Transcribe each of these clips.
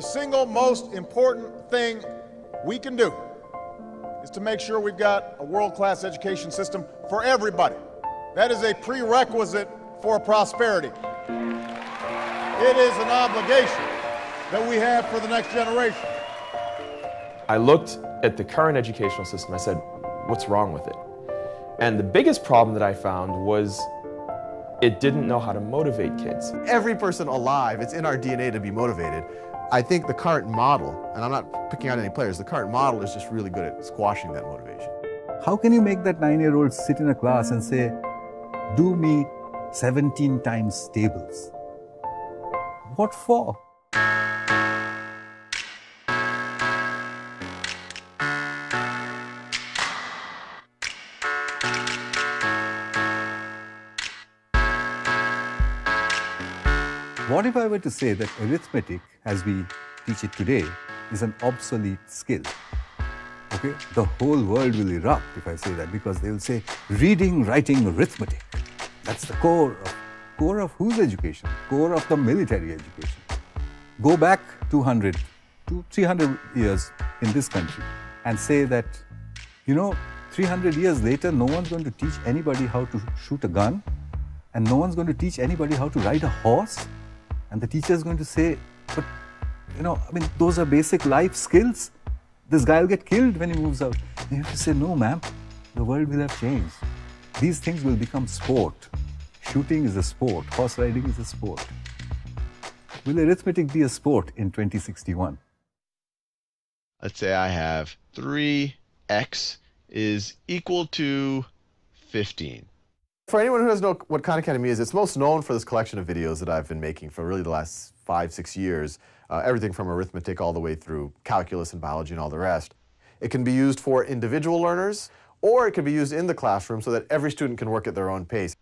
The single most important thing we can do is to make sure we've got a world-class education system for everybody. That is a prerequisite for prosperity. It is an obligation that we have for the next generation. I looked at the current educational system. I said, what's wrong with it? And the biggest problem that I found was it didn't know how to motivate kids. Every person alive, it's in our DNA to be motivated. I think the current model, and I'm not picking out any players, the current model is just really good at squashing that motivation. How can you make that 9-year-old sit in a class and say, do me 17 times tables? What for? What if I were to say that arithmetic, as we teach it today, is an obsolete skill? Okay? The whole world will erupt if I say that, because they will say, reading, writing, arithmetic. That's the core of whose education? Core of the military education. Go back 200 to 300 years in this country and say that, 300 years later, no one's going to teach anybody how to shoot a gun, and no one's going to teach anybody how to ride a horse. And the teacher is going to say, but, those are basic life skills. This guy will get killed when he moves out. And you have to say, no, ma'am, the world will have changed. These things will become sport. Shooting is a sport. Horse riding is a sport. Will arithmetic be a sport in 2061? Let's say I have 3x is equal to 15. For anyone who doesn't know what Khan Academy is, it's most known for this collection of videos that I've been making for really the last 5-6 years. Everything from arithmetic all the way through calculus and biology and all the rest. It can be used for individual learners, or it can be used in the classroom so that every student can work at their own pace.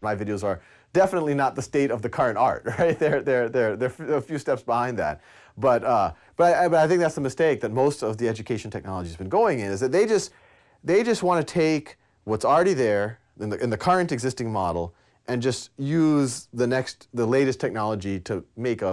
My videos are definitely not the state of the current art, right? They're a few steps behind that. But I think that's the mistake that most of the education technology has been going in, is that they just want to take what's already there in the current existing model and just use the latest technology to make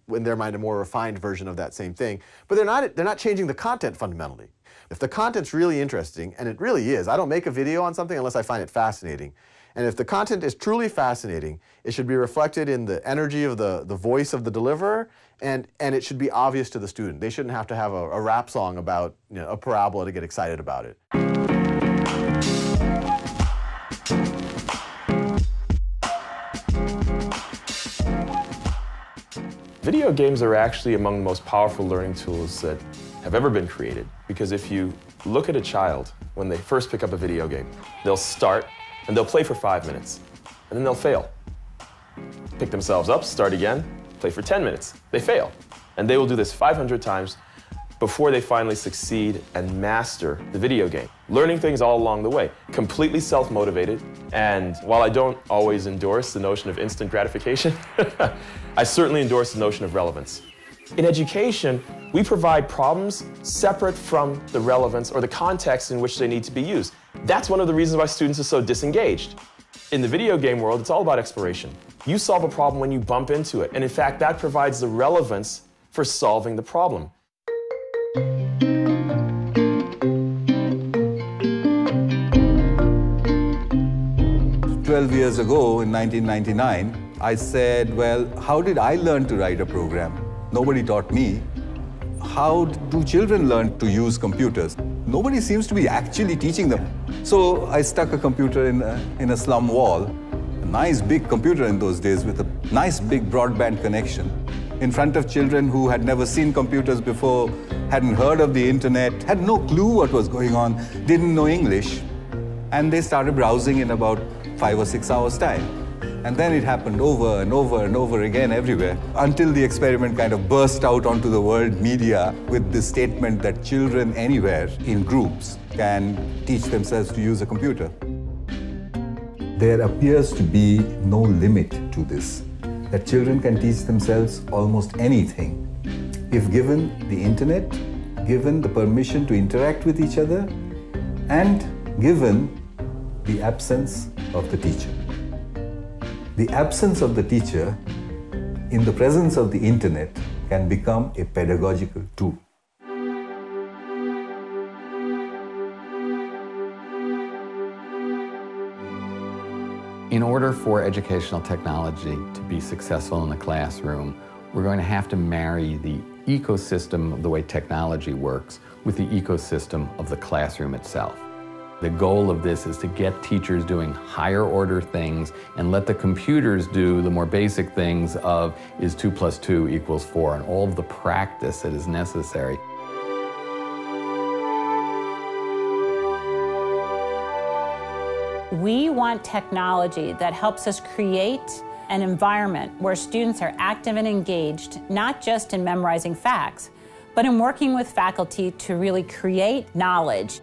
in their mind, a more refined version of that same thing. But they're not changing the content fundamentally. If the content's really interesting, and it really is, I don't make a video on something unless I find it fascinating. And if the content is truly fascinating, it should be reflected in the energy of the voice of the deliverer, and it should be obvious to the student. They shouldn't have to have a rap song about a parabola to get excited about it. Video games are actually among the most powerful learning tools that have ever been created. Because if you look at a child when they first pick up a video game, they'll start and they'll play for 5 minutes, and then they'll fail. Pick themselves up, start again, play for 10 minutes. They fail. And they will do this 500 times before they finally succeed and master the video game. Learning things all along the way, completely self-motivated. And while I don't always endorse the notion of instant gratification, I certainly endorse the notion of relevance. In education, we provide problems separate from the relevance or the context in which they need to be used. That's one of the reasons why students are so disengaged. In the video game world, it's all about exploration. You solve a problem when you bump into it, and in fact, that provides the relevance for solving the problem. 12 years ago, in 1999, I said, well, how did I learn to write a program? Nobody taught me. How do children learn to use computers? Nobody seems to be actually teaching them. So I stuck a computer in a slum wall, a nice big computer in those days with a nice big broadband connection, in front of children who had never seen computers before, hadn't heard of the internet, had no clue what was going on, didn't know English. And they started browsing in about 5 or 6 hours' time. And then it happened over and over and over again everywhere, until the experiment kind of burst out onto the world media with the statement that children anywhere in groups can teach themselves to use a computer. There appears to be no limit to this, that children can teach themselves almost anything if given the internet, given the permission to interact with each other, and given the absence of the teacher. The absence of the teacher in the presence of the internet can become a pedagogical tool. In order for educational technology to be successful in the classroom, we're going to have to marry the ecosystem of the way technology works with the ecosystem of the classroom itself. The goal of this is to get teachers doing higher order things and let the computers do the more basic things of is 2 + 2 = 4 and all of the practice that is necessary. We want technology that helps us create an environment where students are active and engaged, not just in memorizing facts, but in working with faculty to really create knowledge.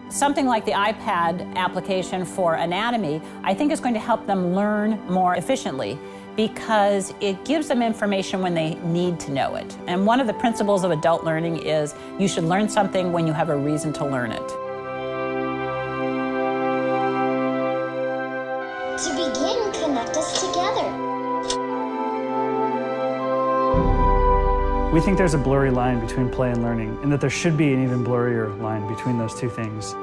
Something like the iPad application for anatomy, I think is going to help them learn more efficiently because it gives them information when they need to know it. And one of the principles of adult learning is you should learn something when you have a reason to learn it. To begin, connect us together. We think there's a blurry line between play and learning, and that there should be an even blurrier line between those two things.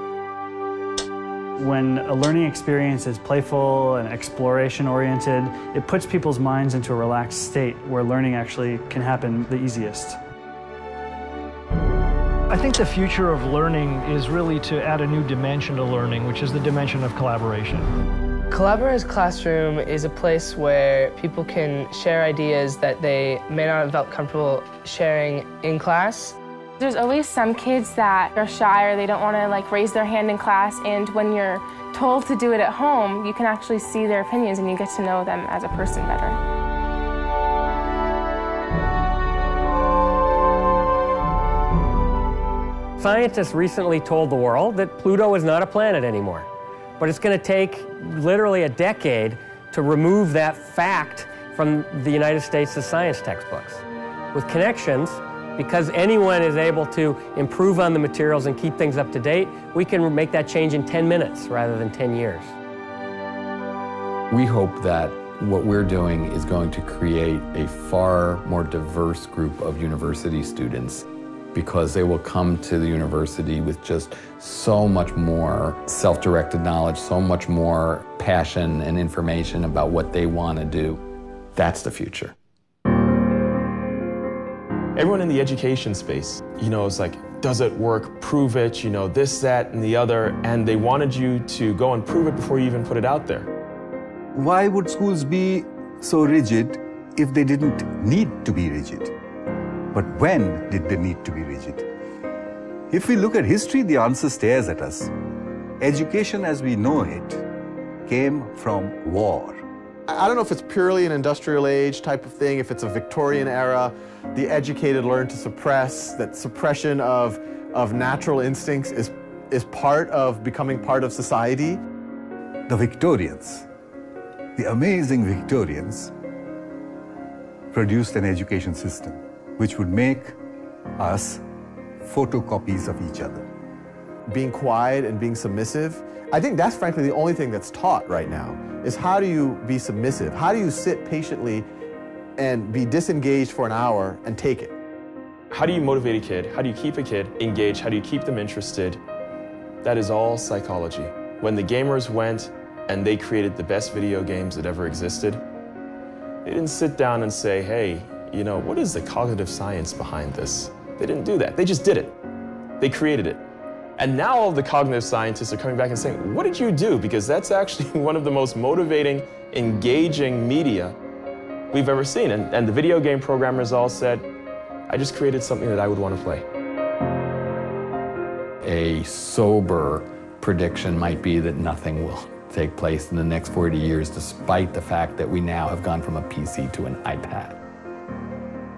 When a learning experience is playful and exploration-oriented, it puts people's minds into a relaxed state where learning actually can happen the easiest. I think the future of learning is really to add a new dimension to learning, which is the dimension of collaboration. Collaborative Classroom is a place where people can share ideas that they may not have felt comfortable sharing in class. There's always some kids that are shy or they don't want to raise their hand in class, and when you're told to do it at home, you can actually see their opinions and you get to know them as a person better. Scientists recently told the world that Pluto is not a planet anymore. But it's going to take literally a decade to remove that fact from the United States' science textbooks. With connections, because anyone is able to improve on the materials and keep things up to date, we can make that change in 10 minutes rather than 10 years. We hope that what we're doing is going to create a far more diverse group of university students because they will come to the university with just so much more self-directed knowledge, so much more passion and information about what they want to do. That's the future. Everyone in the education space, is like, does it work? Prove it, this, that, and the other, and they wanted you to go and prove it before you even put it out there. Why would schools be so rigid if they didn't need to be rigid? But when did they need to be rigid? If we look at history, the answer stares at us. Education as we know it came from war. I don't know if it's purely an industrial age type of thing, if it's a Victorian era, the educated learn to suppress, that suppression of natural instincts is part of becoming part of society. The Victorians, the amazing Victorians, produced an education system which would make us photocopies of each other. Being quiet and being submissive, I think that's frankly the only thing that's taught right now, is how do you be submissive? How do you sit patiently and be disengaged for an hour and take it? How do you motivate a kid? How do you keep a kid engaged? How do you keep them interested? That is all psychology. When the gamers went and they created the best video games that ever existed, they didn't sit down and say, hey, what is the cognitive science behind this? They didn't do that. They just did it. They created it. And now all the cognitive scientists are coming back and saying, what did you do? Because that's actually one of the most motivating, engaging media we've ever seen. And the video game programmers all said, I just created something that I would want to play. A sober prediction might be that nothing will take place in the next 40 years, despite the fact that we now have gone from a PC to an iPad.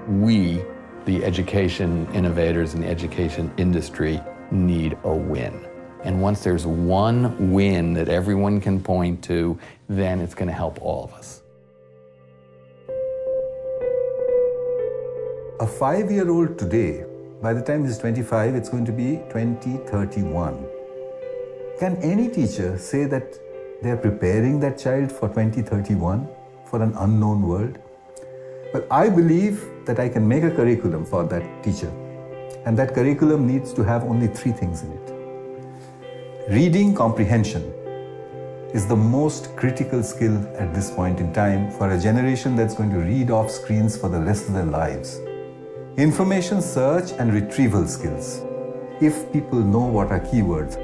We, the education innovators in the education industry, need a win. And once there's one win that everyone can point to, then it's going to help all of us. A 5-year-old today, by the time he's 25, it's going to be 2031. Can any teacher say that they're preparing that child for 2031, for an unknown world? But I believe that I can make a curriculum for that teacher. And that curriculum needs to have only 3 things in it. Reading comprehension is the most critical skill at this point in time for a generation that's going to read off screens for the rest of their lives. Information search and retrieval skills. If people know what are keywords,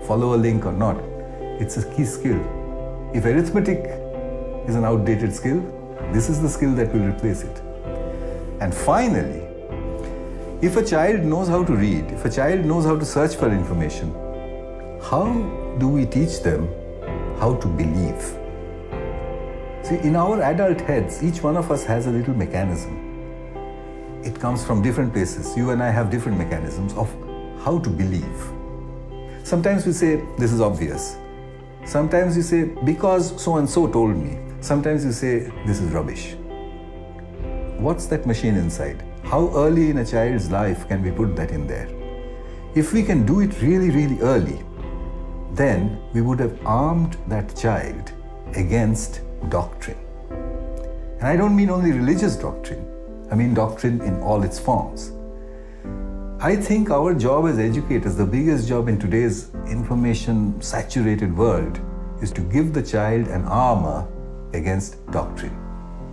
follow a link or not, it's a key skill. If arithmetic is an outdated skill, this is the skill that will replace it. And finally, if a child knows how to read, if a child knows how to search for information, how do we teach them how to believe? See, in our adult heads, each one of us has a little mechanism. It comes from different places. You and I have different mechanisms of how to believe. Sometimes we say, this is obvious. Sometimes you say, because so-and-so told me. Sometimes you say, this is rubbish. What's that machine inside? How early in a child's life can we put that in there? If we can do it really, really early, then we would have armed that child against doctrine. And I don't mean only religious doctrine. I mean doctrine in all its forms. I think our job as educators, the biggest job in today's information-saturated world, is to give the child an armor against doctrine.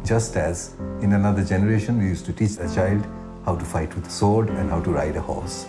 Just as in another generation we used to teach a child how to fight with a sword and how to ride a horse.